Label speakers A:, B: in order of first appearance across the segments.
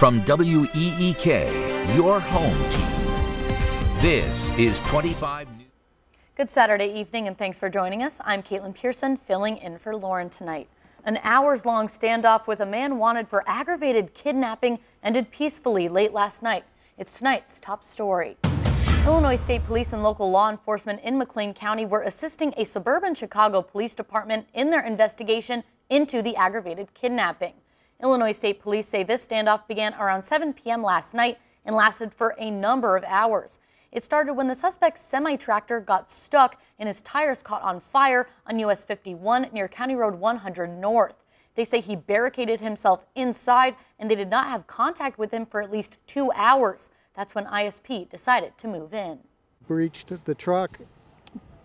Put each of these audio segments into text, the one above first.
A: From WEEK, your home team. This is 25 News.
B: Good Saturday evening and thanks for joining us. I'm Caitlin Pearson filling in for Lauren tonight. An hours-long standoff with a man wanted for aggravated kidnapping ended peacefully late last night. It's tonight's top story. Illinois State Police and local law enforcement in McLean County were assisting a suburban Chicago police department in their investigation into the aggravated kidnapping. Illinois State Police say this standoff began around 7 p.m. last night and lasted for a number of hours. It started when the suspect's semi-tractor got stuck and his tires caught on fire on US 51 near County Road 100 North. They say he barricaded himself inside and they did not have contact with him for at least 2 hours. That's when ISP decided to move in.
C: Breached the truck,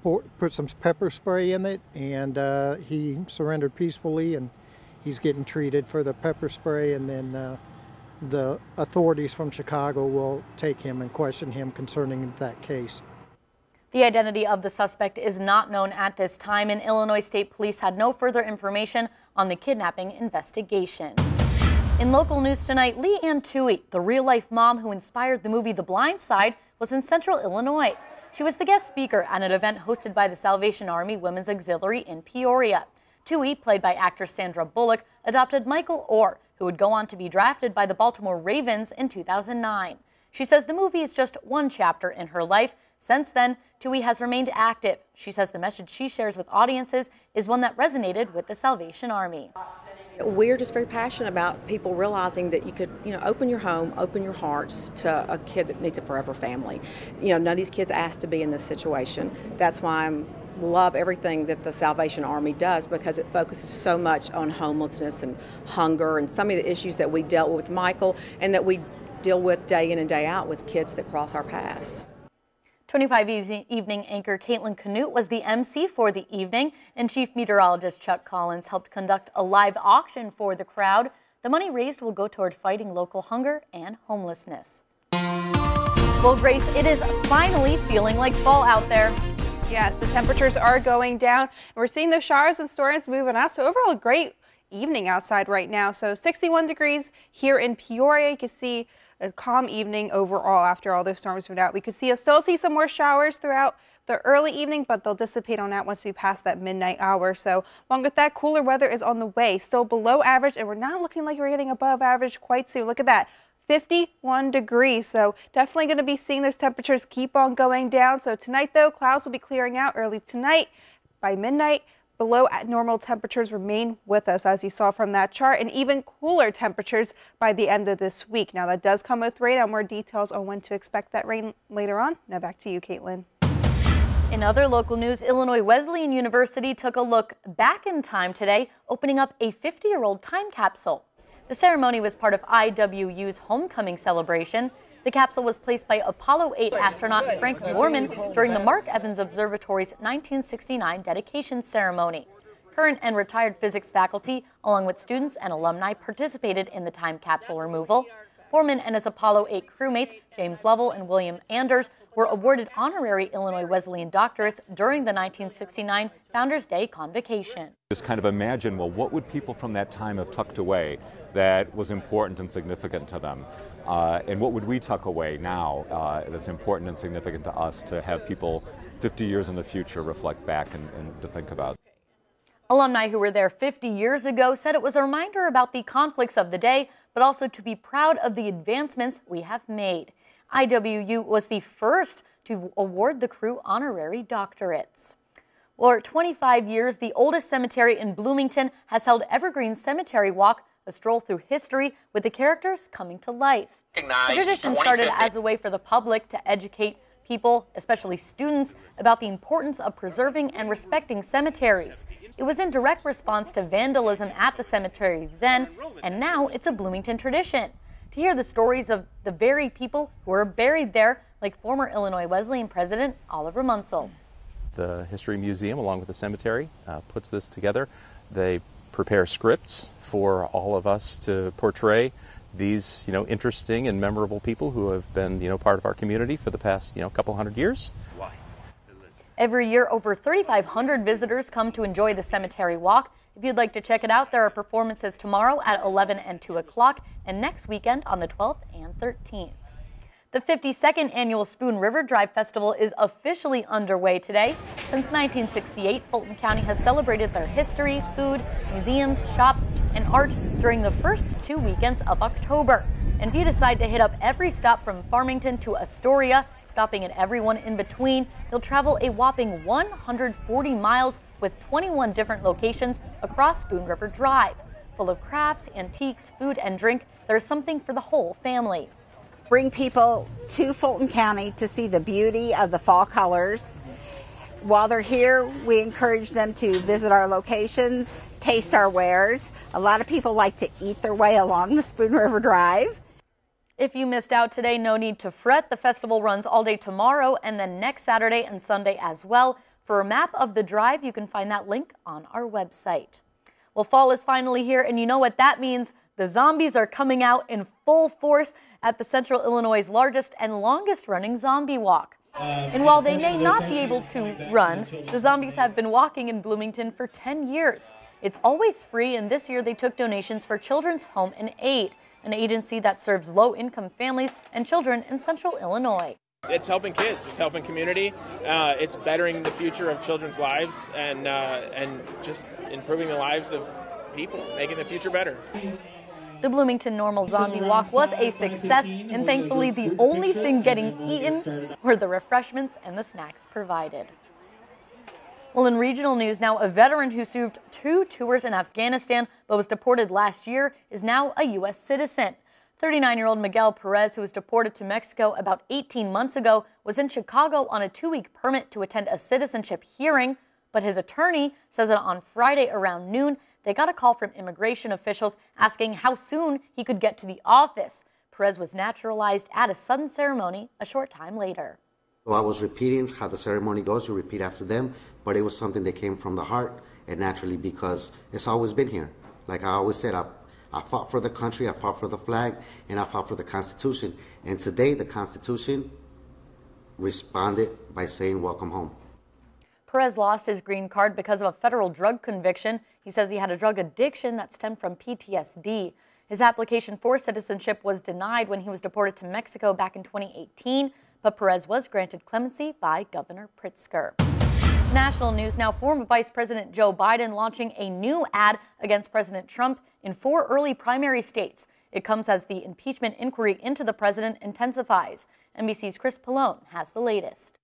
C: put some pepper spray in it, and he surrendered peacefully, and he's getting treated for the pepper spray, and then the authorities from Chicago will take him and question him concerning that case.
B: The identity of the suspect is not known at this time, and Illinois State Police had no further information on the kidnapping investigation. In local news tonight, Leigh Ann Toohey, the real-life mom who inspired the movie The Blind Side, was in Central Illinois. She was the guest speaker at an event hosted by the Salvation Army Women's Auxiliary in Peoria. Toohey, played by actress Sandra Bullock, adopted Michael Orr, who would go on to be drafted by the Baltimore Ravens in 2009. She says the movie is just one chapter in her life. Since then, Toohey has remained active. She says the message she shares with audiences is one that resonated with the Salvation Army.
D: We're just very passionate about people realizing that you could, open your home, open your hearts to a kid that needs a forever family. None of these kids asked to be in this situation. That's why I love everything that the Salvation Army does, because it focuses so much on homelessness and hunger and some of the issues that we dealt with Michael and that we deal with day in and day out with kids that cross our paths.
B: 25 evening anchor Caitlin Canute was the MC for the evening, and Chief Meteorologist Chuck Collins helped conduct a live auction for the crowd. The money raised will go toward fighting local hunger and homelessness. Well, Grace, it is finally feeling like fall out there.
E: Yes, the temperatures are going down, and we're seeing those showers and storms moving out. So overall, a great evening outside right now. So 61 degrees here in Peoria. You can see a calm evening overall after all those storms moved out. We could still see some more showers throughout the early evening, but they'll dissipate on out once we pass that midnight hour. So along with that, cooler weather is on the way, still below average, and we're not looking like we're getting above average quite soon. Look at that. 51 degrees, so definitely going to be seeing those temperatures keep on going down. So tonight, though, clouds will be clearing out early tonight. By midnight, below normal temperatures remain with us, as you saw from that chart, and even cooler temperatures by the end of this week. Now, that does come with rain. More details on when to expect that rain later on. Now back to you, Caitlin.
B: In other local news, Illinois Wesleyan University took a look back in time today, opening up a 50-year-old time capsule. The ceremony was part of IWU's homecoming celebration. The capsule was placed by Apollo 8 astronaut Frank Borman during the Mark Evans Observatory's 1969 dedication ceremony. Current and retired physics faculty, along with students and alumni, participated in the time capsule removal. Borman and his Apollo 8 crewmates, James Lovell and William Anders, were awarded honorary Illinois Wesleyan doctorates during the 1969 Founders Day convocation.
F: Just kind of imagine, well, what would people from that time have tucked away that was important and significant to them? And what would we tuck away now that's important and significant to us to have people 50 years in the future reflect back and to think about?
B: Alumni who were there 50 years ago said it was a reminder about the conflicts of the day, but also to be proud of the advancements we have made. IWU was the first to award the crew honorary doctorates. For 25 years, the oldest cemetery in Bloomington has held Evergreen Cemetery Walk, a stroll through history with the characters coming to life. The tradition started as a way for the public to educate people, especially students, about the importance of preserving and respecting cemeteries. It was in direct response to vandalism at the cemetery then, and now it's a Bloomington tradition. To hear the stories of the very people who are buried there, like former Illinois Wesleyan President Oliver Munsell.
G: The History Museum, along with the cemetery, puts this together. They prepare scripts for all of us to portray these, interesting and memorable people who have been, part of our community for the past, couple hundred years.
B: Every year, over 3,500 visitors come to enjoy the cemetery walk. If you'd like to check it out, there are performances tomorrow at 11 and 2 o'clock and next weekend on the 12th and 13th. The 52nd annual Spoon River Drive Festival is officially underway today. Since 1968, Fulton County has celebrated their history, food, museums, shops, and art during the first 2 weekends of October. And if you decide to hit up every stop from Farmington to Astoria, stopping at every one in between, you'll travel a whopping 140 miles with 21 different locations across Spoon River Drive. Full of crafts, antiques, food, and drink, there's something for the whole family.
H: Bring people to Fulton County to see the beauty of the fall colors. While they're here, we encourage them to visit our locations, taste our wares. A lot of people like to eat their way along the Spoon River Drive.
B: If you missed out today, no need to fret. The festival runs all day tomorrow and then next Saturday and Sunday as well. For a map of the drive, you can find that link on our website. Well, fall is finally here, and you know what that means. The zombies are coming out in full force at the Central Illinois' largest and longest running zombie walk. And while they may not be able to run, the zombies have been walking in Bloomington for 10 years. It's always free, and this year they took donations for Children's Home and Aid, an agency that serves low-income families and children in Central Illinois.
I: It's helping kids, it's helping community, it's bettering the future of children's lives and just improving the lives of people, making the future better.
B: The Bloomington Normal Zombie Walk was a success, and thankfully the only thing getting eaten were the refreshments and the snacks provided. Well, in regional news now, a veteran who served 2 tours in Afghanistan but was deported last year is now a U.S. citizen. 39-year-old Miguel Perez, who was deported to Mexico about 18 months ago, was in Chicago on a 2-week permit to attend a citizenship hearing, but his attorney says that on Friday around noon, they got a call from immigration officials asking how soon he could get to the office. Perez was naturalized at a sudden ceremony a short time later.
J: So I was repeating how the ceremony goes, you repeat after them, but it was something that came from the heart and naturally because it's always been here. Like I always said, I fought for the country, I fought for the flag, and I fought for the Constitution. And today the Constitution responded by saying, welcome home.
B: Perez lost his green card because of a federal drug conviction. He says he had a drug addiction that stemmed from PTSD. His application for citizenship was denied when he was deported to Mexico back in 2018, but Perez was granted clemency by Governor Pritzker. National news now, former Vice President Joe Biden launching a new ad against President Trump in 4 early primary states. It comes as the impeachment inquiry into the president intensifies. NBC's Chris Pallone has the latest.